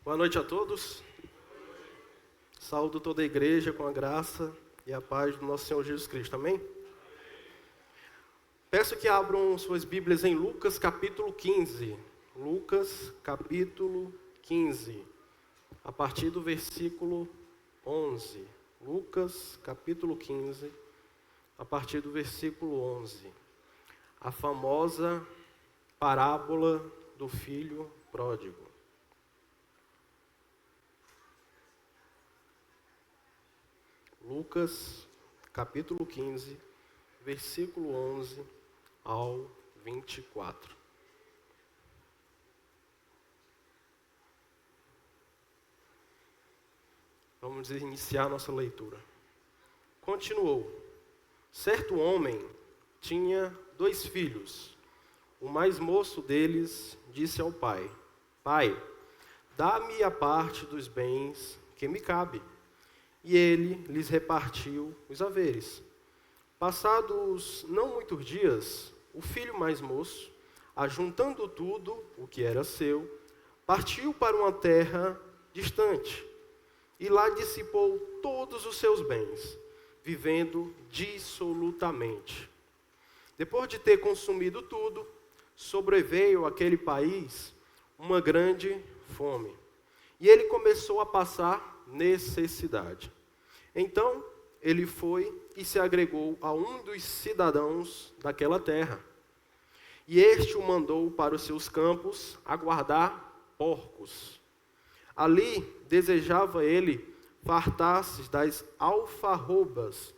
Boa noite a todos. Saúdo toda a igreja com a graça e a paz do nosso Senhor Jesus Cristo. Amém? Peço que abram suas Bíblias em Lucas capítulo 15. Lucas capítulo 15, a partir do versículo 11. Lucas capítulo 15, a partir do versículo 11. A famosa parábola do filho pródigo. Lucas, capítulo 15, versículo 11 ao 24. Vamos iniciar nossa leitura. Continuou. Certo homem tinha 2 filhos. O mais moço deles disse ao pai: Pai, dá-me a parte dos bens que me cabe. E ele lhes repartiu os haveres. Passados não muitos dias, o filho mais moço, ajuntando tudo o que era seu, partiu para uma terra distante, e lá dissipou todos os seus bens, vivendo dissolutamente. Depois de ter consumido tudo, sobreveio àquele país uma grande fome, e ele começou a passar necessidade. Então, ele foi e se agregou a um dos cidadãos daquela terra. E este o mandou para os seus campos a guardar porcos. Ali desejava ele fartar-se das alfarrobas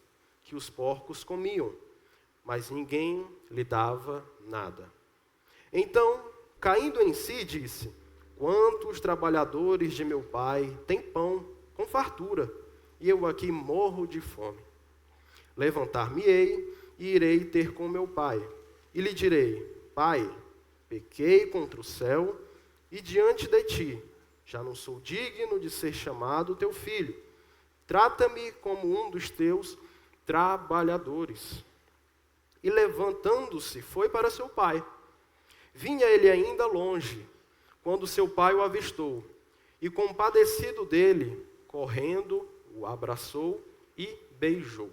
que os porcos comiam, mas ninguém lhe dava nada. Então, caindo em si, disse: Quantos trabalhadores de meu pai têm pão com fartura, e eu aqui morro de fome. Levantar-me-ei e irei ter com meu pai, e lhe direi: Pai, pequei contra o céu e diante de ti, já não sou digno de ser chamado teu filho. Trata-me como um dos teus trabalhadores. E levantando-se, foi para seu pai. Vinha ele ainda longe, quando seu pai o avistou, e compadecido dele, correndo, o abraçou e beijou.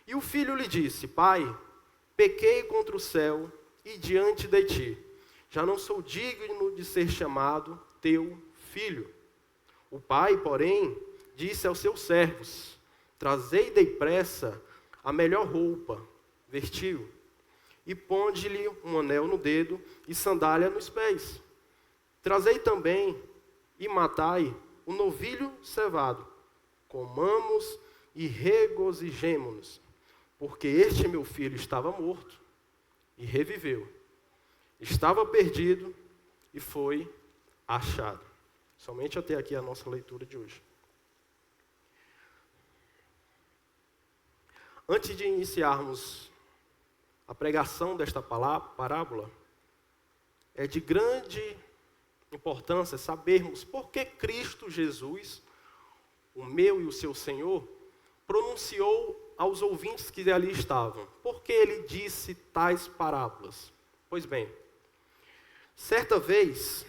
E o filho lhe disse: Pai, pequei contra o céu e diante de ti, já não sou digno de ser chamado teu filho. O pai, porém, disse aos seus servos: Trazei depressa a melhor roupa, vestiu, e ponde-lhe um anel no dedo e sandália nos pés. Trazei também e matai o novilho cevado. Comamos e regozijemo-nos, porque este meu filho estava morto e reviveu. Estava perdido e foi achado. Somente até aqui a nossa leitura de hoje. Antes de iniciarmos a pregação desta parábola, é de grande importância sabermos por que Cristo Jesus, o meu e o seu Senhor, pronunciou aos ouvintes que ali estavam. Por que ele disse tais parábolas? Pois bem, certa vez,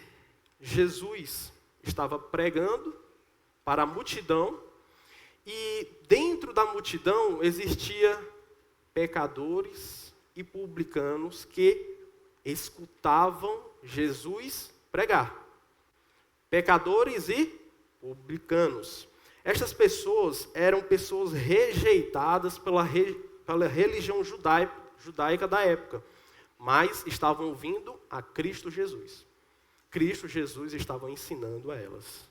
Jesus estava pregando para a multidão, e dentro da multidão existia pecadores e publicanos que escutavam Jesus pregar. Pecadores e publicanos. Estas pessoas eram pessoas rejeitadas pela religião judaica da época, mas estavam ouvindo a Cristo Jesus. Cristo Jesus estava ensinando a elas.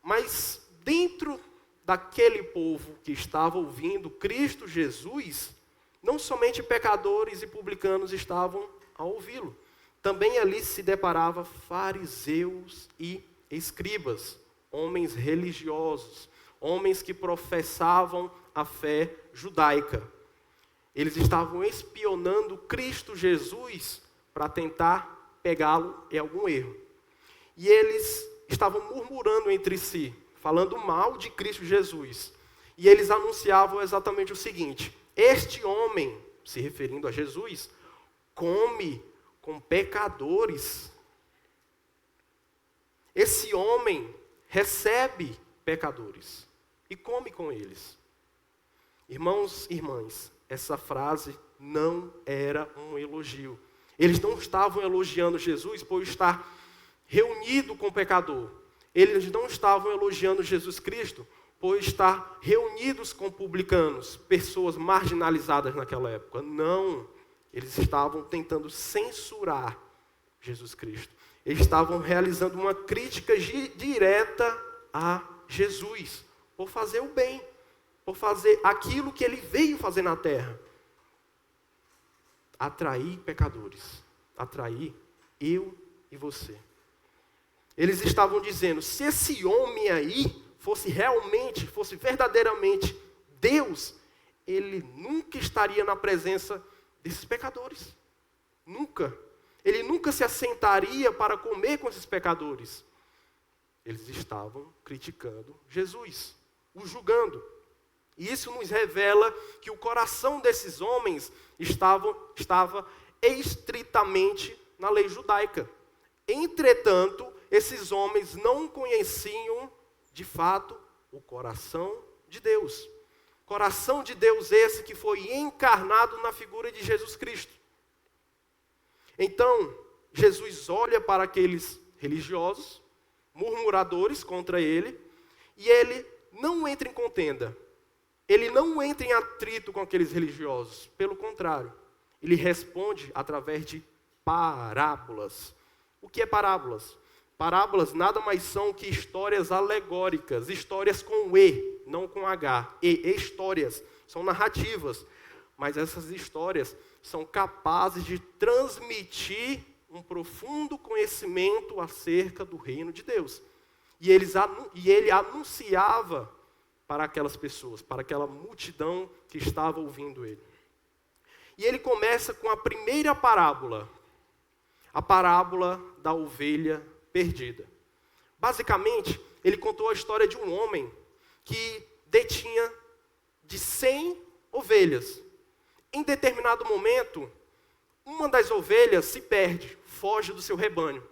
Mas dentro daquele povo que estava ouvindo Cristo Jesus, não somente pecadores e publicanos estavam a ouvi-lo. Também ali se deparava fariseus e escribas, homens religiosos, homens que professavam a fé judaica. Eles estavam espionando Cristo Jesus para tentar pegá-lo em algum erro. E eles estavam murmurando entre si, falando mal de Cristo Jesus. E eles anunciavam exatamente o seguinte: este homem, se referindo a Jesus, come com pecadores. esse homem recebe pecadores e come com eles. Irmãos e irmãs, essa frase não era um elogio. Eles não estavam elogiando Jesus por estar reunido com o pecador. Eles não estavam elogiando Jesus Cristo por estar reunidos com publicanos, pessoas marginalizadas naquela época. Não, eles estavam tentando censurar Jesus Cristo. Eles estavam realizando uma crítica direta a Jesus, por fazer o bem, por fazer aquilo que ele veio fazer na terra. Atrair pecadores, atrair eu e você. Eles estavam dizendo, se esse homem aí fosse verdadeiramente Deus, ele nunca estaria na presença desses pecadores. Nunca. Ele nunca se assentaria para comer com esses pecadores. Eles estavam criticando Jesus, o julgando. E isso nos revela que o coração desses homens estava estritamente na lei judaica. Entretanto, esses homens não conheciam, de fato, o coração de Deus. Coração de Deus esse que foi encarnado na figura de Jesus Cristo. Então, Jesus olha para aqueles religiosos, murmuradores contra ele, e ele não entra em contenda. Ele não entra em atrito com aqueles religiosos. Pelo contrário, ele responde através de parábolas. O que é parábolas? Parábolas nada mais são que histórias alegóricas, histórias com E, não com H. Histórias, são narrativas. Mas essas histórias são capazes de transmitir um profundo conhecimento acerca do reino de Deus. E ele anunciava para aquelas pessoas, para aquela multidão que estava ouvindo ele. E ele começa com a primeira parábola, a parábola da ovelha perdida. Basicamente, ele contou a história de um homem que detinha de 100 ovelhas. Em determinado momento, uma das ovelhas se perde, foge do seu rebanho.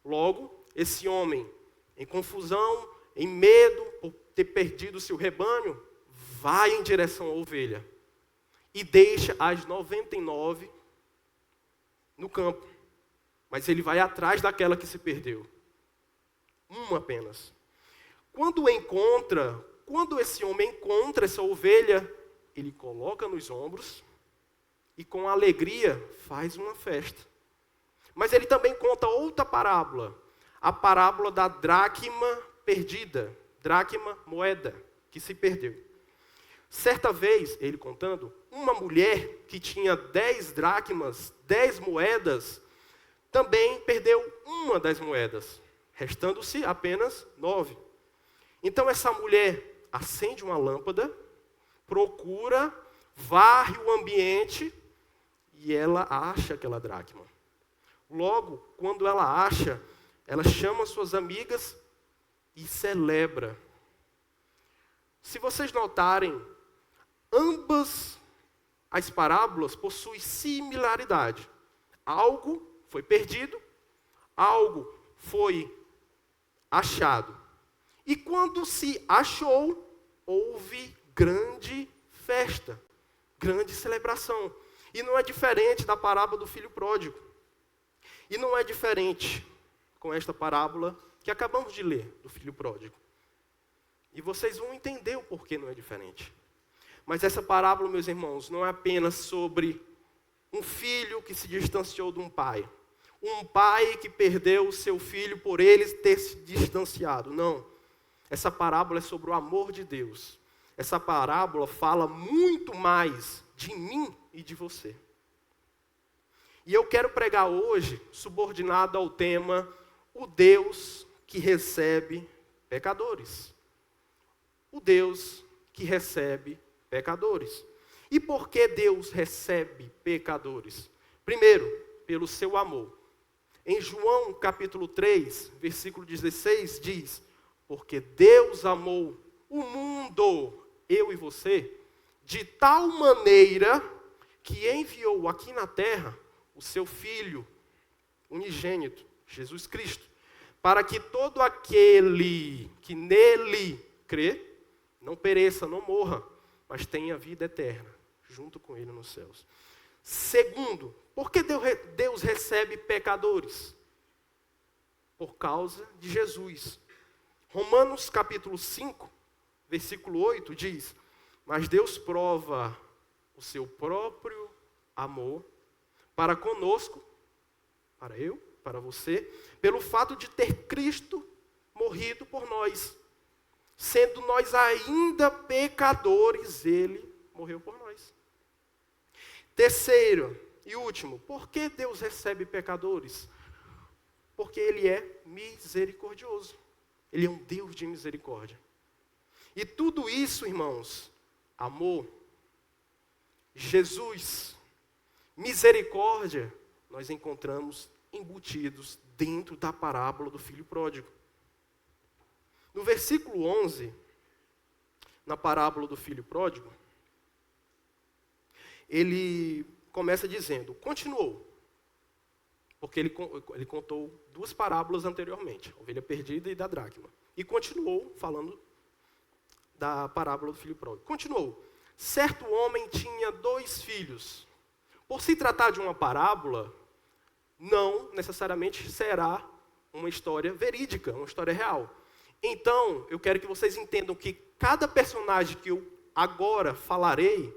Logo, esse homem, em confusão, em medo por ter perdido o seu rebanho, vai em direção à ovelha e deixa as 99 no campo. Mas ele vai atrás daquela que se perdeu. Uma apenas. Quando esse homem encontra essa ovelha, ele coloca nos ombros e com alegria faz uma festa. Mas ele também conta outra parábola, a parábola da dracma perdida, dracma, moeda, que se perdeu. Certa vez, ele contando, uma mulher que tinha 10 dracmas, 10 moedas, também perdeu uma das moedas, restando-se apenas 9. Então essa mulher acende uma lâmpada, procura, varre o ambiente e ela acha aquela dracma. Logo, quando ela acha, ela chama suas amigas e celebra. Se vocês notarem, ambas as parábolas possuem similaridade. Algo foi perdido, algo foi achado. E quando se achou, houve grande festa, grande celebração. E não é diferente da parábola do filho pródigo. E não é diferente com esta parábola que acabamos de ler, do filho pródigo. E vocês vão entender o porquê não é diferente. Mas essa parábola, meus irmãos, não é apenas sobre um filho que se distanciou de um pai. Um pai que perdeu o seu filho por ele ter se distanciado. Não. Essa parábola é sobre o amor de Deus. Essa parábola fala muito mais de mim e de você. E eu quero pregar hoje, subordinado ao tema, o Deus que recebe pecadores. O Deus que recebe pecadores. E por que Deus recebe pecadores? Primeiro, pelo seu amor. Em João capítulo 3, versículo 16, diz: porque Deus amou o mundo, eu e você, de tal maneira que enviou aqui na terra o seu Filho unigênito, Jesus Cristo, para que todo aquele que nele crê, não pereça, não morra, mas tenha vida eterna, junto com ele nos céus. Segundo, por que Deus recebe pecadores? Por causa de Jesus. Romanos capítulo 5, versículo 8 diz: mas Deus prova o seu próprio amor para conosco, para eu, para você, pelo fato de ter Cristo morrido por nós. Sendo nós ainda pecadores, Ele morreu por nós. Terceiro e último, por que Deus recebe pecadores? Porque Ele é misericordioso. Ele é um Deus de misericórdia. E tudo isso, irmãos, amor, Jesus, misericórdia, nós encontramos embutidos dentro da parábola do filho pródigo. No versículo 11, na parábola do filho pródigo, ele começa dizendo, continuou, porque ele contou duas parábolas anteriormente, a ovelha perdida e da dracma, e continuou falando da parábola do filho pródigo. Continuou, certo homem tinha 2 filhos. Por se tratar de uma parábola, não necessariamente será uma história verídica, uma história real. Então, eu quero que vocês entendam que cada personagem que eu agora falarei,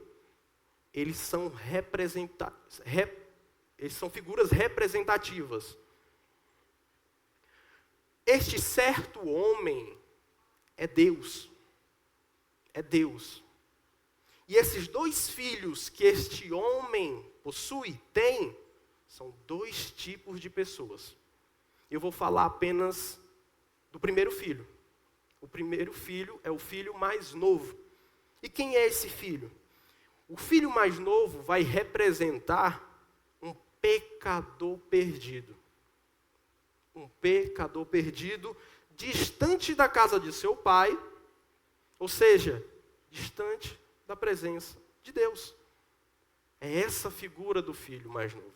eles são figuras representativas. Este certo homem é Deus. É Deus. E esses 2 filhos que este homem possui, tem, são 2 tipos de pessoas. Eu vou falar apenas do primeiro filho. O primeiro filho é o filho mais novo. E quem é esse filho? O filho mais novo vai representar um pecador perdido. Um pecador perdido, distante da casa de seu pai, ou seja, distante da presença de Deus. É essa figura do filho mais novo.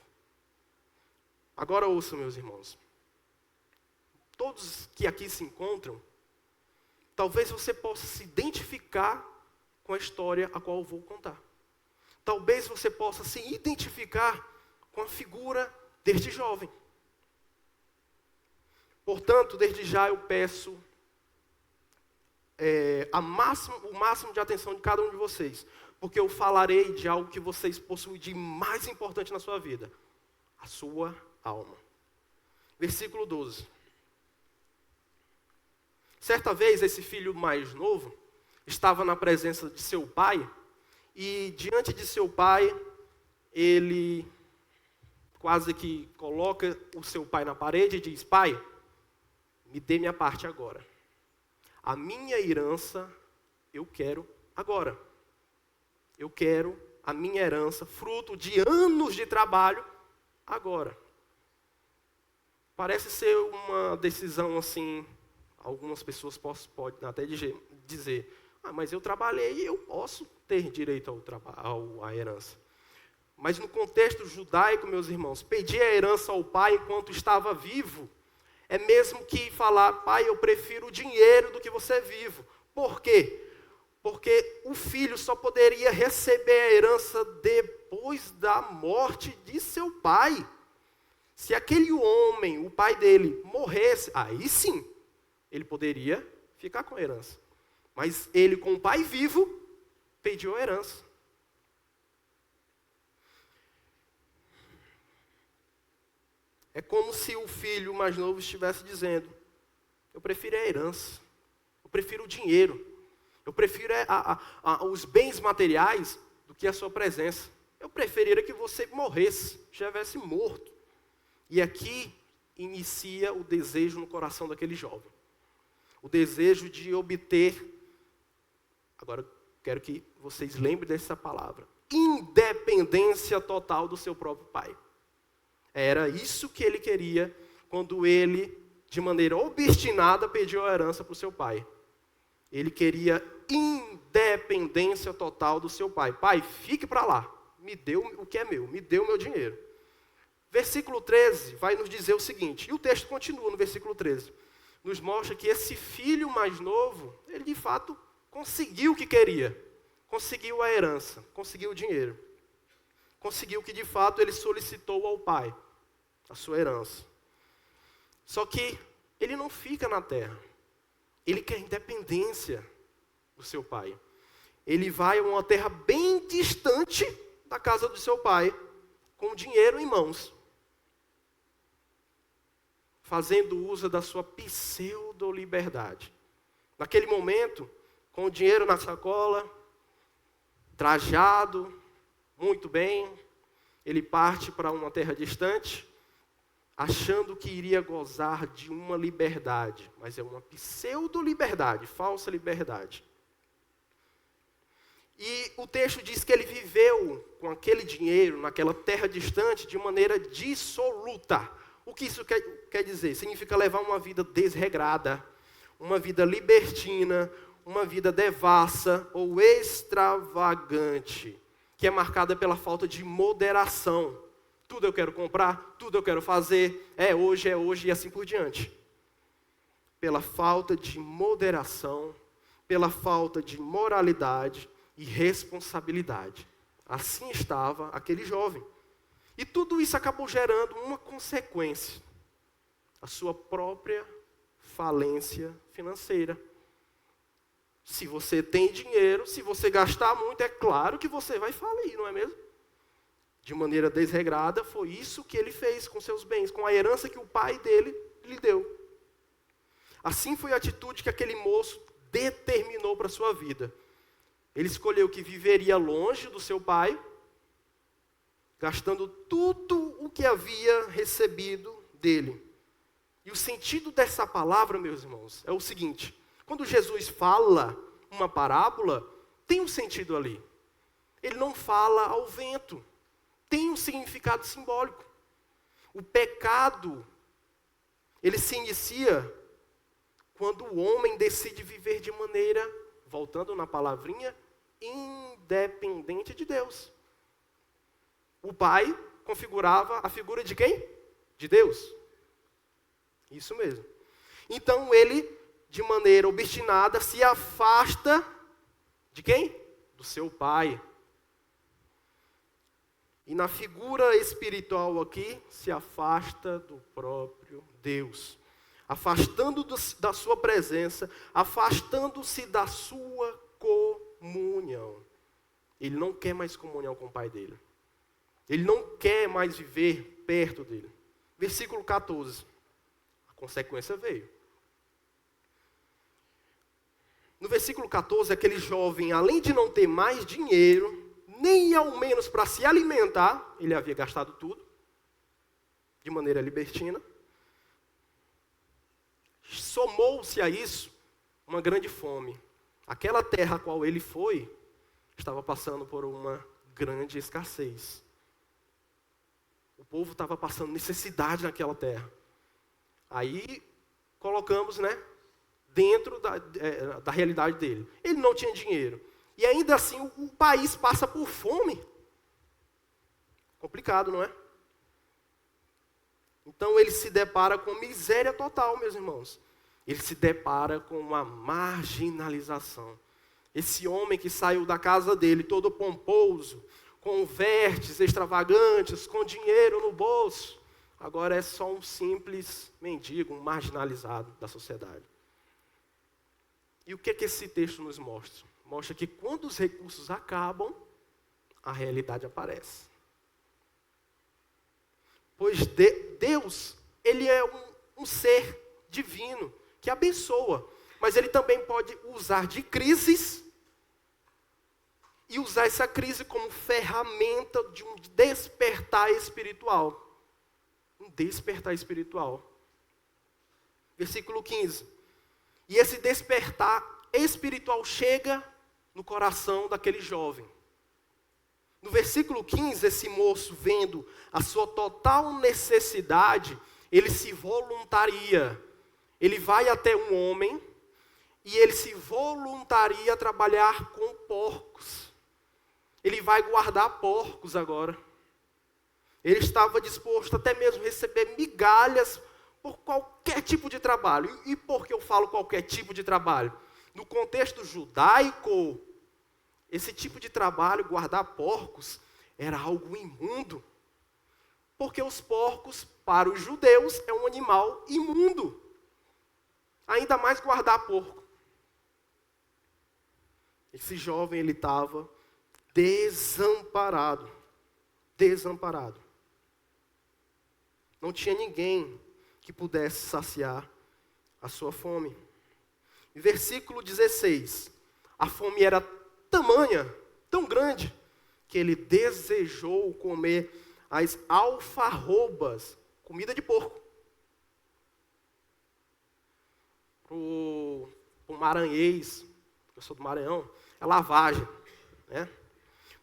Agora ouçam, meus irmãos. Todos que aqui se encontram, talvez você possa se identificar com a história a qual eu vou contar. Talvez você possa se identificar com a figura deste jovem. Portanto, desde já eu peço o máximo de atenção de cada um de vocês, porque eu falarei de algo que vocês possuem de mais importante na sua vida, a sua alma. Versículo 12. Certa vez, esse filho mais novo estava na presença de seu pai, e diante de seu pai, ele quase que coloca o seu pai na parede e diz: pai, me dê minha parte agora. A minha herança eu quero agora. Eu quero a minha herança, fruto de anos de trabalho, agora. Parece ser uma decisão assim, algumas pessoas podem até dizer, mas eu trabalhei e eu posso ter direito à herança. Mas no contexto judaico, meus irmãos, pedir a herança ao pai enquanto estava vivo, é mesmo que falar, pai, eu prefiro o dinheiro do que você vivo. Por quê? Porque o filho só poderia receber a herança depois da morte de seu pai. Se aquele homem, o pai dele, morresse, aí sim, ele poderia ficar com a herança. Mas ele, com o pai vivo, pediu a herança. É como se o filho mais novo estivesse dizendo, eu prefiro a herança, eu prefiro o dinheiro, eu prefiro os bens materiais do que a sua presença. Eu preferiria que você morresse, já estivesse morto. E aqui inicia o desejo no coração daquele jovem. O desejo de obter, agora quero que vocês lembrem dessa palavra, independência total do seu próprio pai. Era isso que ele queria quando ele, de maneira obstinada, pediu a herança para o seu pai. Ele queria independência total do seu pai. Pai, fique para lá, me dê o que é meu, me dê o meu dinheiro. Versículo 13 vai nos dizer o seguinte, e o texto continua no versículo 13. Nos mostra que esse filho mais novo, ele de fato conseguiu o que queria. Conseguiu a herança, conseguiu o dinheiro. Conseguiu o que de fato ele solicitou ao pai, a sua herança. Só que ele não fica na terra. Ele quer independência do seu pai. Ele vai a uma terra bem distante da casa do seu pai, com dinheiro em mãos, fazendo uso da sua pseudo-liberdade. Naquele momento, com o dinheiro na sacola, trajado, muito bem, ele parte para uma terra distante, achando que iria gozar de uma liberdade, mas é uma pseudo-liberdade, falsa liberdade. E o texto diz que ele viveu com aquele dinheiro, naquela terra distante, de maneira dissoluta. O que isso quer dizer? Significa levar uma vida desregrada, uma vida libertina, uma vida devassa ou extravagante, que é marcada pela falta de moderação. Tudo eu quero comprar, tudo eu quero fazer, é hoje e assim por diante. Pela falta de moderação, pela falta de moralidade e responsabilidade. Assim estava aquele jovem. E tudo isso acabou gerando uma consequência: a sua própria falência financeira. Se você tem dinheiro, se você gastar muito, é claro que você vai falir, não é mesmo? De maneira desregrada, foi isso que ele fez com seus bens, com a herança que o pai dele lhe deu. Assim foi a atitude que aquele moço determinou para a sua vida. Ele escolheu que viveria longe do seu pai, gastando tudo o que havia recebido dele. E o sentido dessa palavra, meus irmãos, é o seguinte: quando Jesus fala uma parábola, tem um sentido ali. Ele não fala ao vento. Tem um significado simbólico. O pecado, ele se inicia quando o homem decide viver de maneira, voltando na palavrinha, independente de Deus. O pai configurava a figura de quem? De Deus. Isso mesmo. Então ele, de maneira obstinada, se afasta de quem? Do seu pai. E na figura espiritual aqui, se afasta do próprio Deus. Afastando da sua presença, afastando-se da sua comunhão. Ele não quer mais comunhão com o pai dele. Ele não quer mais viver perto dele. Versículo 14. A consequência veio. No versículo 14, aquele jovem, além de não ter mais dinheiro, nem ao menos para se alimentar, ele havia gastado tudo, de maneira libertina. Somou-se a isso uma grande fome. Aquela terra a qual ele foi, estava passando por uma grande escassez. O povo estava passando necessidade naquela terra. Aí, colocamos, dentro da realidade dele. Ele não tinha dinheiro. E ainda assim, o país passa por fome. Complicado, não é? Então, ele se depara com miséria total, meus irmãos. Ele se depara com uma marginalização. Esse homem que saiu da casa dele todo pomposo, com vertes extravagantes, com dinheiro no bolso, agora é só um simples mendigo, um marginalizado da sociedade. E o que esse texto nos mostra? Mostra que quando os recursos acabam, a realidade aparece. Pois Deus, ele é um ser divino, que abençoa. Mas ele também pode usar de crises e usar essa crise como ferramenta de um despertar espiritual. Um despertar espiritual. Versículo 15. E esse despertar espiritual chega no coração daquele jovem. No versículo 15, esse moço, vendo a sua total necessidade, ele se voluntaria. Ele vai até um homem e ele se voluntaria a trabalhar com porcos. Ele vai guardar porcos agora. Ele estava disposto até mesmo a receber migalhas por qualquer tipo de trabalho. E por que eu falo qualquer tipo de trabalho? No contexto judaico, esse tipo de trabalho, guardar porcos, era algo imundo. Porque os porcos, para os judeus, é um animal imundo. Ainda mais guardar porco. Esse jovem, ele estava desamparado. Desamparado. Não tinha ninguém que pudesse saciar a sua fome. Em versículo 16, a fome era tamanha, tão grande, que ele desejou comer as alfarrobas, comida de porco. Para o maranhês, eu sou do Maranhão, é lavagem, né?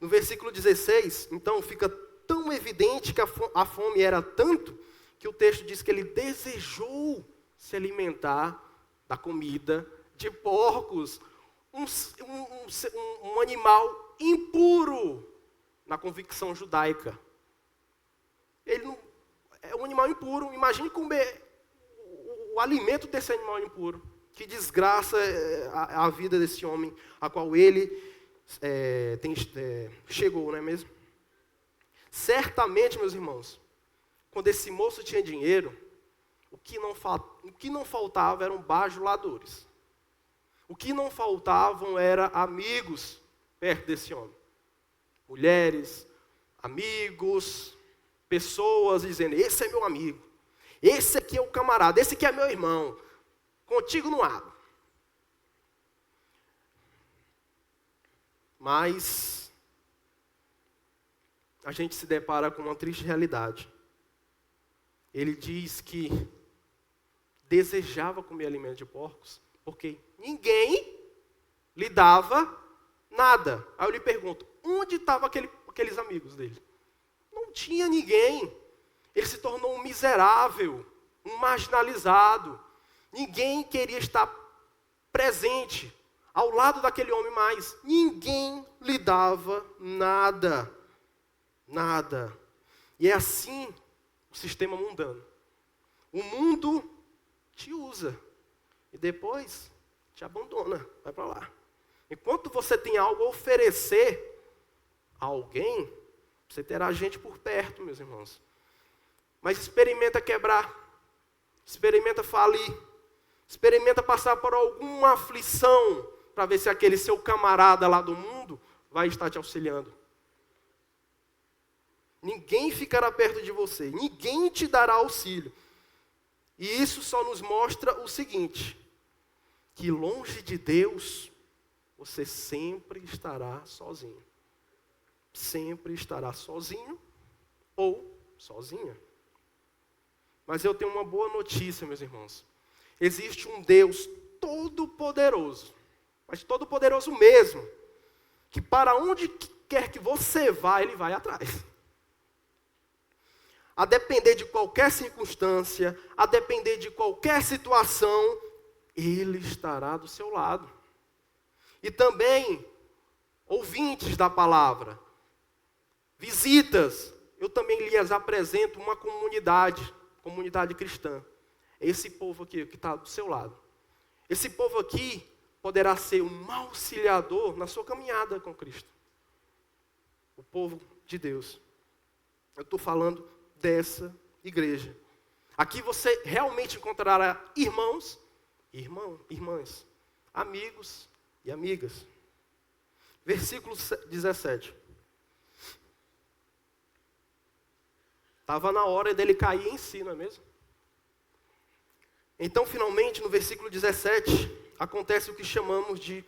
No versículo 16, então, fica tão evidente que a fome era tanto, que o texto diz que ele desejou se alimentar da comida de porcos, um animal impuro na convicção judaica. Ele não, é um animal impuro. Imagine comer o alimento desse animal impuro. Que desgraça a vida desse homem, a qual ele chegou, não é mesmo? Certamente, meus irmãos, quando esse moço tinha dinheiro, o que não faltava eram bajuladores. O que não faltavam eram amigos perto desse homem. Mulheres, amigos, pessoas dizendo, esse é meu amigo, esse aqui é o camarada, esse aqui é meu irmão, contigo não abro. Mas a gente se depara com uma triste realidade. Ele diz que desejava comer alimento de porcos, porque ninguém lhe dava nada. Aí eu lhe pergunto, onde estavam aqueles amigos dele? Não tinha ninguém. Ele se tornou um miserável, um marginalizado. Ninguém queria estar presente ao lado daquele homem mais. Ninguém lhe dava nada. Nada. E é assim o sistema mundano. O mundo te usa e depois te abandona, vai para lá. Enquanto você tem algo a oferecer a alguém, você terá gente por perto, meus irmãos. Mas experimenta quebrar, experimenta falir, experimenta passar por alguma aflição para ver se aquele seu camarada lá do mundo vai estar te auxiliando. Ninguém ficará perto de você, ninguém te dará auxílio. E isso só nos mostra o seguinte, que longe de Deus, você sempre estará sozinho. Sempre estará sozinho ou sozinha. Mas eu tenho uma boa notícia, meus irmãos. Existe um Deus todo-poderoso, mas todo-poderoso mesmo, que para onde quer que você vá, Ele vai atrás. A depender de qualquer circunstância, a depender de qualquer situação, Ele estará do seu lado. E também, ouvintes da palavra, visitas, eu também lhes apresento uma comunidade cristã. É esse povo aqui que está do seu lado. Esse povo aqui poderá ser um auxiliador na sua caminhada com Cristo. O povo de Deus. Eu estou falando dessa igreja. Aqui você realmente encontrará irmãos, irmãs, amigos e amigas. Versículo 17. Estava na hora dele cair em si, não é mesmo? Então, finalmente, no versículo 17, acontece o que chamamos de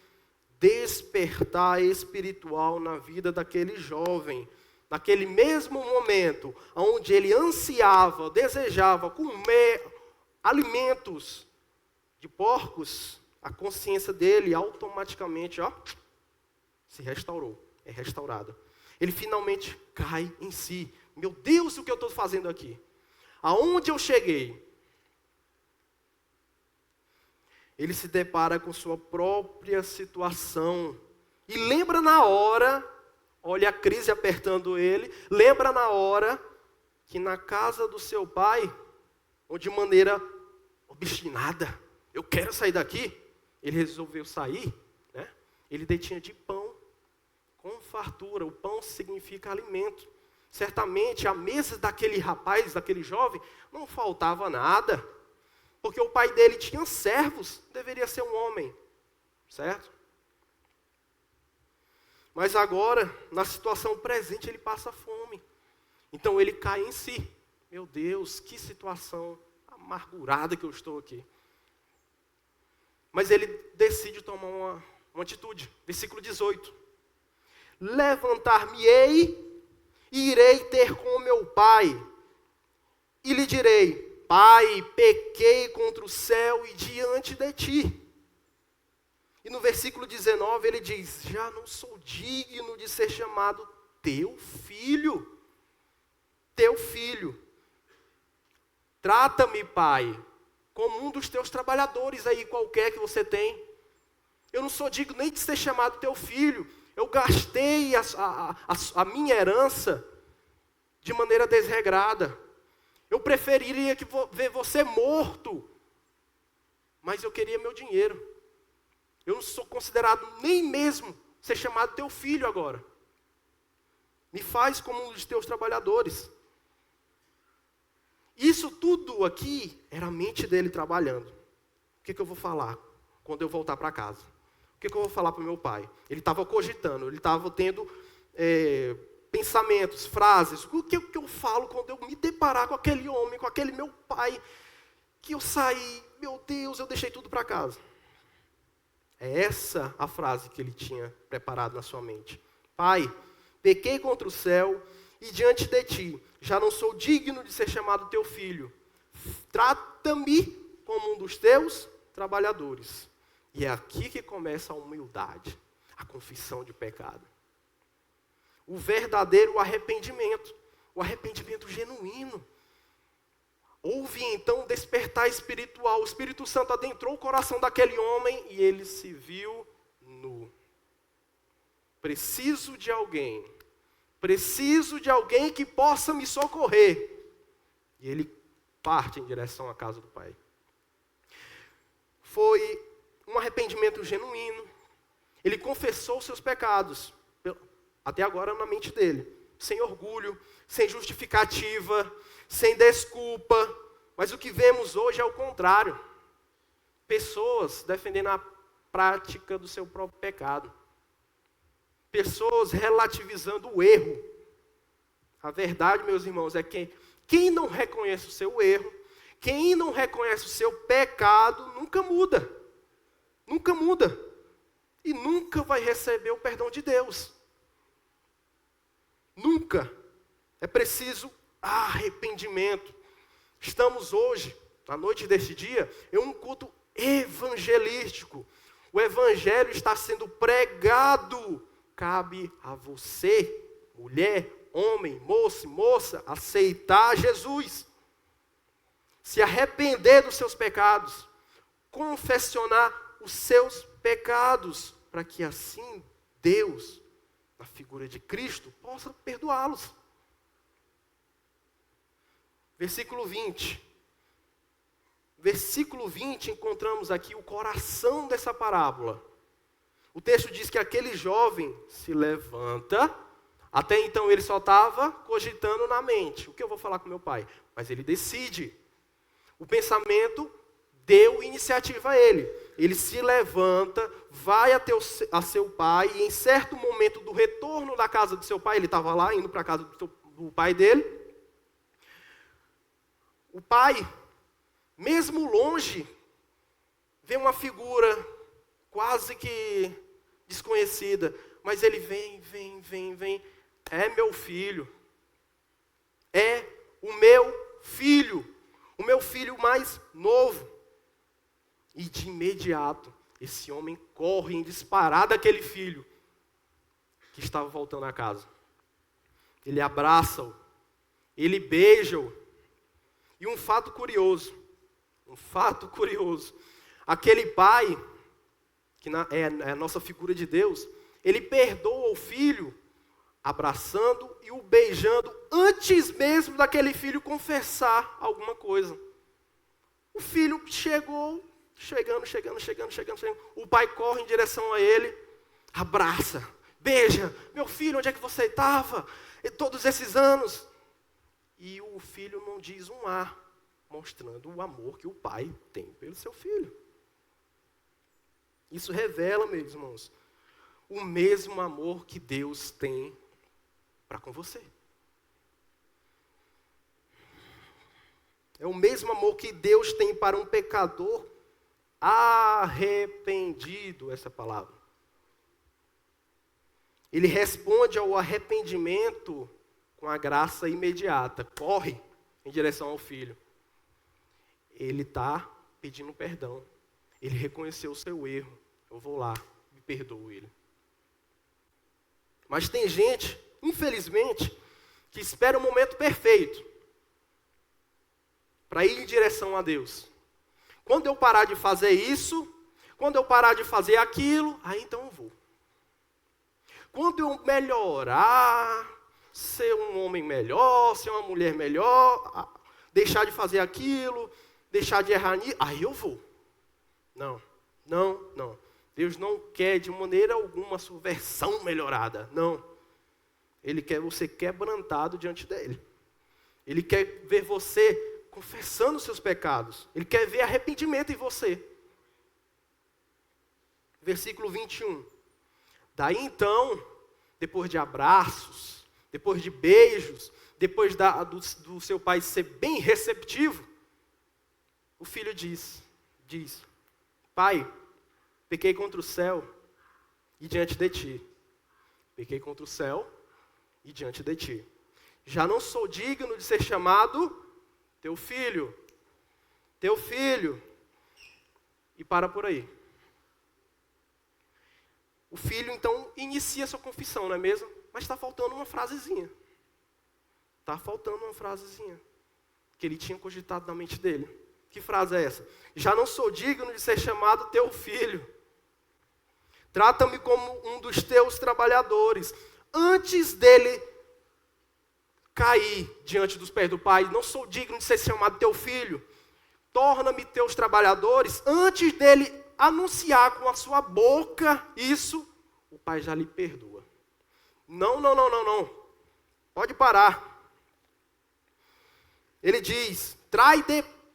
despertar espiritual na vida daquele jovem. Naquele mesmo momento, onde ele ansiava, desejava comer alimentos de porcos, a consciência dele automaticamente, se restaurou, é restaurada. Ele finalmente cai em si. Meu Deus, o que eu estou fazendo aqui? Aonde eu cheguei? Ele se depara com sua própria situação. E lembra na hora, olha a crise apertando ele, lembra na hora que na casa do seu pai, onde de maneira obstinada, eu quero sair daqui, ele resolveu sair, né? Ele detinha de pão, com fartura. O pão significa alimento. Certamente, à mesa daquele rapaz, daquele jovem, não faltava nada, porque o pai dele tinha servos, deveria ser um homem, certo? Mas agora, na situação presente, ele passa fome. Então ele cai em si. Meu Deus, que situação amargurada que eu estou aqui. Mas ele decide tomar uma atitude. Versículo 18. Levantar-me-ei e irei ter com meu pai. E lhe direi: Pai, pequei contra o céu e diante de ti. E no versículo 19 ele diz: já não sou digno de ser chamado teu filho. Teu filho. Trata-me, pai, como um dos teus trabalhadores aí, qualquer que você tem. Eu não sou digno nem de ser chamado teu filho. Eu gastei a minha herança de maneira desregrada. Eu preferiria ver você morto, mas eu queria meu dinheiro. Eu não sou considerado nem mesmo ser chamado teu filho agora. Me faz como um dos teus trabalhadores. Isso tudo aqui era a mente dele trabalhando. O que eu vou falar quando eu voltar para casa? O que eu vou falar para o meu pai? Ele estava cogitando, ele estava tendo pensamentos, frases. O que eu falo quando eu me deparar com aquele homem, com aquele meu pai, que eu saí, meu Deus, eu deixei tudo para casa. É essa a frase que ele tinha preparado na sua mente. Pai, pequei contra o céu e diante de ti, já não sou digno de ser chamado teu filho. Trata-me como um dos teus trabalhadores. E é aqui que começa a humildade, a confissão de pecado. O verdadeiro arrependimento, o arrependimento genuíno. Houve então um despertar espiritual. O Espírito Santo adentrou o coração daquele homem e ele se viu nu. Preciso de alguém que possa me socorrer. E ele parte em direção à casa do pai. Foi um arrependimento genuíno. Ele confessou seus pecados, até agora na mente dele, sem orgulho, sem justificativa, sem desculpa. Mas o que vemos hoje é o contrário. Pessoas defendendo a prática do seu próprio pecado. Pessoas relativizando o erro. A verdade, meus irmãos, é que quem não reconhece o seu erro, quem não reconhece o seu pecado, nunca muda. Nunca muda. E nunca vai receber o perdão de Deus. Nunca. É preciso arrependimento. Estamos hoje, na noite deste dia, em um culto evangelístico. O evangelho está sendo pregado. Cabe a você, mulher, homem, moço, moça, aceitar Jesus. Se arrepender dos seus pecados. Confessionar os seus pecados. Para que assim Deus, na figura de Cristo, possa perdoá-los. Versículo 20. Versículo 20, encontramos aqui o coração dessa parábola. O texto diz que aquele jovem se levanta. Até então ele só estava cogitando na mente. O que eu vou falar com meu pai? Mas ele decide. O pensamento deu iniciativa a ele. Ele se levanta, vai a seu pai, e em certo momento do retorno da casa do seu pai, ele estava lá, indo para a casa do pai dele. O pai, mesmo longe, vê uma figura quase que desconhecida, mas ele vem. É meu filho. É o meu filho mais novo. E de imediato, esse homem corre em disparada aquele filho que estava voltando a casa. Ele abraça-o, ele beija-o. E um fato curioso, aquele pai, que é a nossa figura de Deus, ele perdoa o filho abraçando e o beijando antes mesmo daquele filho confessar alguma coisa. O filho chegando. O pai corre em direção a ele, abraça, beija. Meu filho, onde é que você estava todos esses anos? E o filho não diz um A, mostrando o amor que o pai tem pelo seu filho. Isso revela, meus irmãos, o mesmo amor que Deus tem para com você. É o mesmo amor que Deus tem para um pecador arrependido, essa palavra. Ele responde ao arrependimento com a graça imediata. Corre em direção ao filho. Ele está pedindo perdão. Ele reconheceu o seu erro. Eu vou lá, me perdoo ele. Mas tem gente, infelizmente, que espera o momento perfeito para ir em direção a Deus. Quando eu parar de fazer isso, quando eu parar de fazer aquilo, aí então eu vou. Quando eu melhorar, ser um homem melhor, ser uma mulher melhor, deixar de fazer aquilo, deixar de errar nisso, aí eu vou. Não. Deus não quer de maneira alguma a sua versão melhorada, não. Ele quer você quebrantado diante dele. Ele quer ver você confessando os seus pecados. Ele quer ver arrependimento em você. Versículo 21. Daí então, depois de abraços, depois de beijos, depois do seu pai ser bem receptivo, o filho diz, pai, pequei contra o céu e diante de ti. Pequei contra o céu e diante de ti. Já não sou digno de ser chamado teu filho. E para por aí. O filho, então, inicia sua confissão, não é mesmo? Mas está faltando uma frasezinha. Que ele tinha cogitado na mente dele. Que frase é essa? Já não sou digno de ser chamado teu filho. Trata-me como um dos teus trabalhadores. Antes dele cair diante dos pés do pai, não sou digno de ser chamado teu filho. Torna-me teus trabalhadores. Antes dele anunciar com a sua boca isso, o pai já lhe perdoa. Não. Pode parar. Ele diz,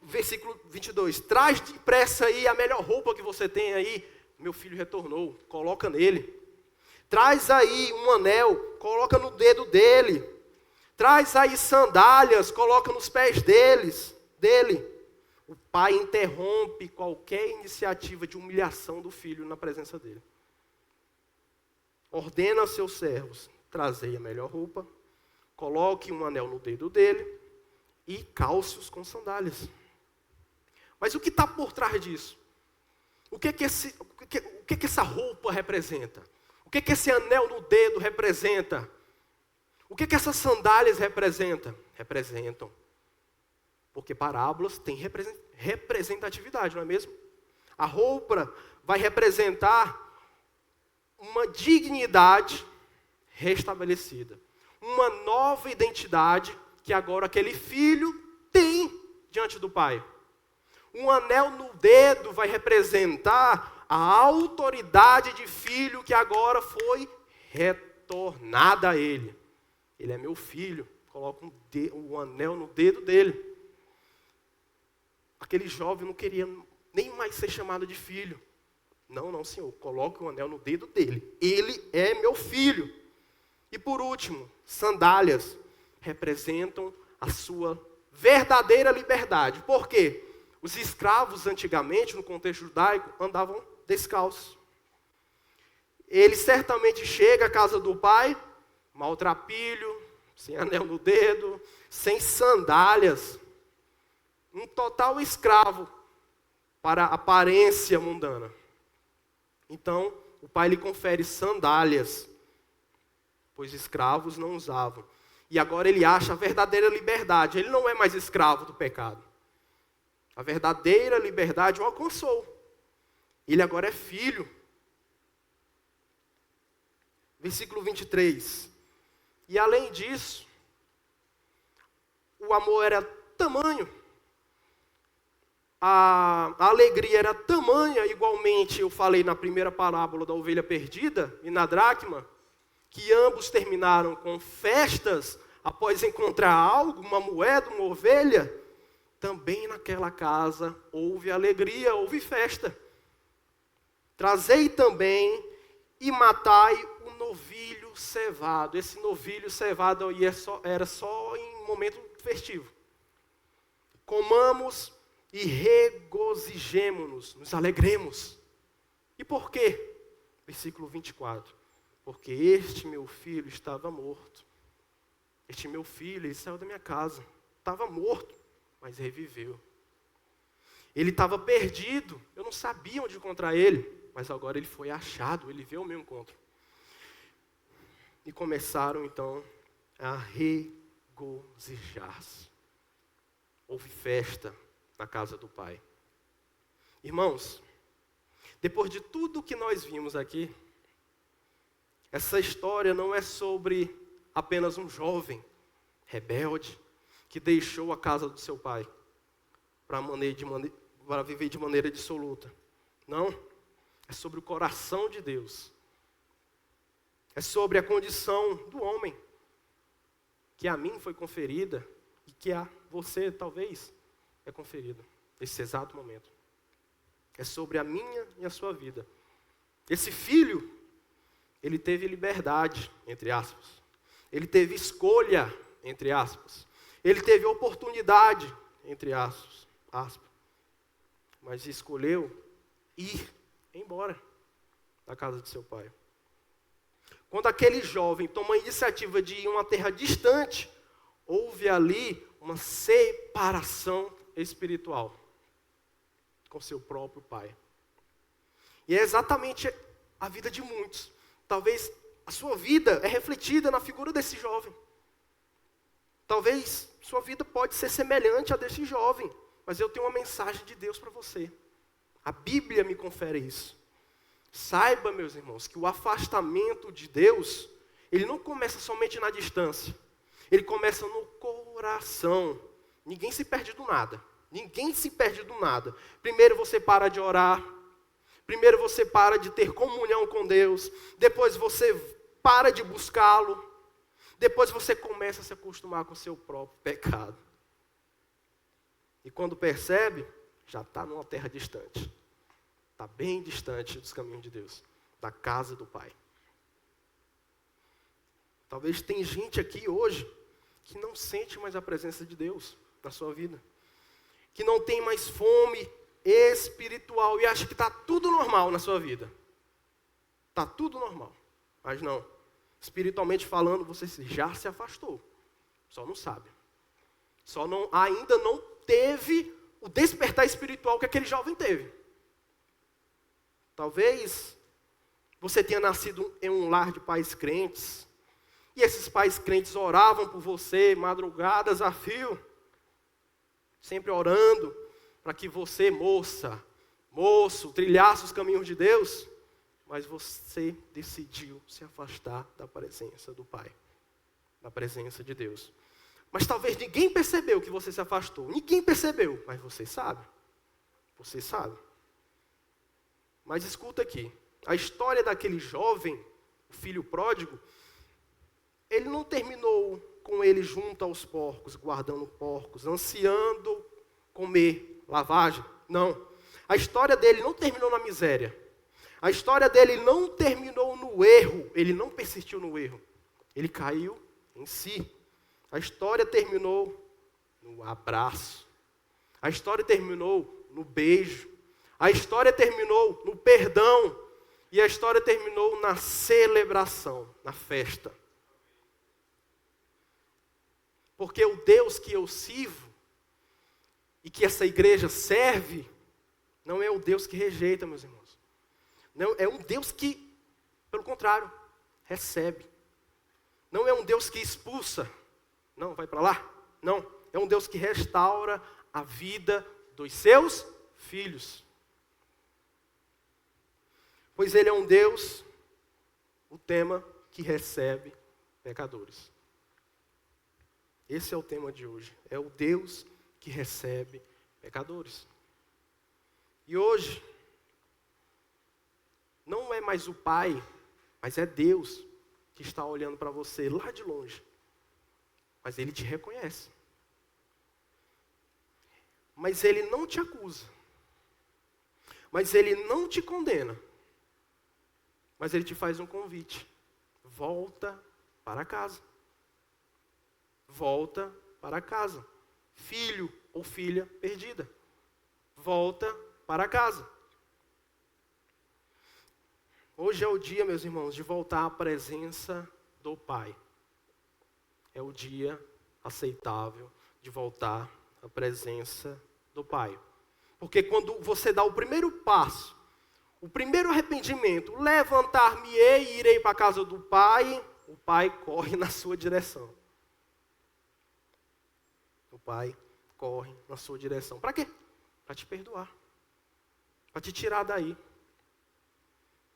versículo 22, traz depressa aí a melhor roupa que você tem aí. Meu filho retornou, coloca nele. Traz aí um anel, coloca no dedo dele. Traz aí sandálias, coloca nos pés dele. O pai interrompe qualquer iniciativa de humilhação do filho na presença dele. Ordena aos seus servos, trazei a melhor roupa, coloque um anel no dedo dele e calce-os com sandálias. Mas o que está por trás disso? O que essa roupa representa? O que esse anel no dedo representa? O que essas sandálias representam? Representam. Porque parábolas têm representatividade, não é mesmo? A roupa vai representar uma dignidade restabelecida. Uma nova identidade que agora aquele filho tem diante do pai. Um anel no dedo vai representar a autoridade de filho que agora foi retornada a ele. Ele é meu filho. Coloca um anel no dedo dele. Aquele jovem não queria nem mais ser chamado de filho. Não, senhor. Coloque um anel no dedo dele. Ele é meu filho. E por último, sandálias representam a sua verdadeira liberdade. Por quê? Os escravos antigamente, no contexto judaico, andavam descalços. Ele certamente chega à casa do pai, maltrapilho, sem anel no dedo, sem sandálias. Um total escravo para a aparência mundana. Então, o pai lhe confere sandálias, pois escravos não usavam. E agora ele acha a verdadeira liberdade. Ele não é mais escravo do pecado. A verdadeira liberdade o alcançou. Ele agora é filho. Versículo 23. E além disso, o amor era tamanho, a alegria era tamanha, igualmente eu falei na primeira parábola da ovelha perdida e na dracma, que ambos terminaram com festas após encontrar algo, uma moeda, uma ovelha. Também naquela casa houve alegria, houve festa. Trazei também e matai o novilho cevado. Esse novilho cevado aí era só em momento festivo. Comamos e regozijemo-nos, nos alegremos. E por quê? Versículo 24. Porque este meu filho estava morto. Este meu filho, ele saiu da minha casa. Estava morto, mas reviveu. Ele estava perdido, eu não sabia onde encontrar ele, mas agora ele foi achado, ele veio ao meu encontro. E começaram então a regozijar-se. Houve festa na casa do pai. Irmãos, depois de tudo que nós vimos aqui, essa história não é sobre apenas um jovem rebelde que deixou a casa do seu pai para viver de maneira dissoluta. Não, é sobre o coração de Deus. É sobre a condição do homem, que a mim foi conferida e que a você, talvez, é conferida nesse exato momento. É sobre a minha e a sua vida. Esse filho, ele teve liberdade, entre aspas. Ele teve escolha, entre aspas. Ele teve oportunidade, entre aspas. Mas escolheu ir embora da casa de seu pai. Quando aquele jovem toma a iniciativa de ir a uma terra distante, houve ali uma separação espiritual com seu próprio pai. E é exatamente a vida de muitos. Talvez a sua vida é refletida na figura desse jovem. Talvez sua vida pode ser semelhante a desse jovem, mas eu tenho uma mensagem de Deus para você. A Bíblia me confere isso. Saiba, meus irmãos, que o afastamento de Deus, ele não começa somente na distância. Ele começa no coração. Ninguém se perde do nada. Ninguém se perde do nada. Primeiro você para de orar. Primeiro você para de ter comunhão com Deus. Depois você para de buscá-lo. Depois você começa a se acostumar com o seu próprio pecado. E quando percebe, já está numa terra distante. Está bem distante dos caminhos de Deus, da casa do Pai. Talvez tem gente aqui hoje que não sente mais a presença de Deus na sua vida. Que não tem mais fome espiritual e acha que está tudo normal na sua vida. Está tudo normal, mas não. Espiritualmente falando, você já se afastou. Só não sabe. Ainda não teve o despertar espiritual que aquele jovem teve. Talvez você tenha nascido em um lar de pais crentes, e esses pais crentes oravam por você, madrugadas a fio, sempre orando para que você, moço, trilhasse os caminhos de Deus, mas você decidiu se afastar da presença do Pai, da presença de Deus. Mas talvez ninguém percebeu que você se afastou, ninguém percebeu, mas você sabe. Você sabe. Mas escuta aqui, a história daquele jovem, o filho pródigo, ele não terminou com ele junto aos porcos, guardando porcos, ansiando comer lavagem. Não. A história dele não terminou na miséria. A história dele não terminou no erro. Ele não persistiu no erro. Ele caiu em si. A história terminou no abraço. A história terminou no beijo. A história terminou no perdão. E a história terminou na celebração, na festa. Porque o Deus que eu sirvo e que essa igreja serve, não é o Deus que rejeita, meus irmãos. Não, é um Deus que, pelo contrário, recebe. Não é um Deus que expulsa. Não, vai para lá. Não, é um Deus que restaura a vida dos seus filhos. Pois Ele é um Deus, o tema, que recebe pecadores. Esse é o tema de hoje. É o Deus que recebe pecadores. E hoje, não é mais o Pai, mas é Deus que está olhando para você lá de longe. Mas Ele te reconhece. Mas Ele não te acusa. Mas Ele não te condena. Mas Ele te faz um convite. Volta para casa. Volta para casa. Filho ou filha perdida. Volta para casa. Hoje é o dia, meus irmãos, de voltar à presença do Pai. É o dia aceitável de voltar à presença do Pai. Porque quando você dá o primeiro passo, o primeiro arrependimento, levantar-me-ei e irei para a casa do Pai, o Pai corre na sua direção. O Pai corre na sua direção. Para quê? Para te perdoar. Para te tirar daí.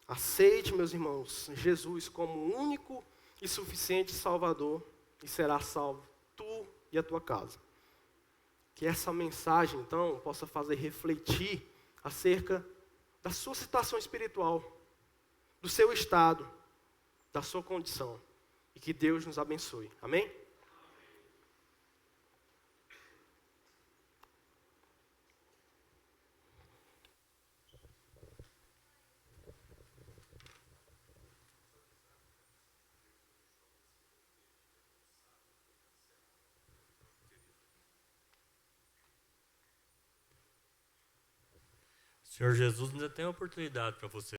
Aceite, meus irmãos, Jesus como o único e suficiente Salvador e será salvo tu e a tua casa. Que essa mensagem, então, possa fazer refletir acerca da sua situação espiritual, do seu estado, da sua condição. E que Deus nos abençoe. Amém? Senhor Jesus ainda tem a oportunidade para você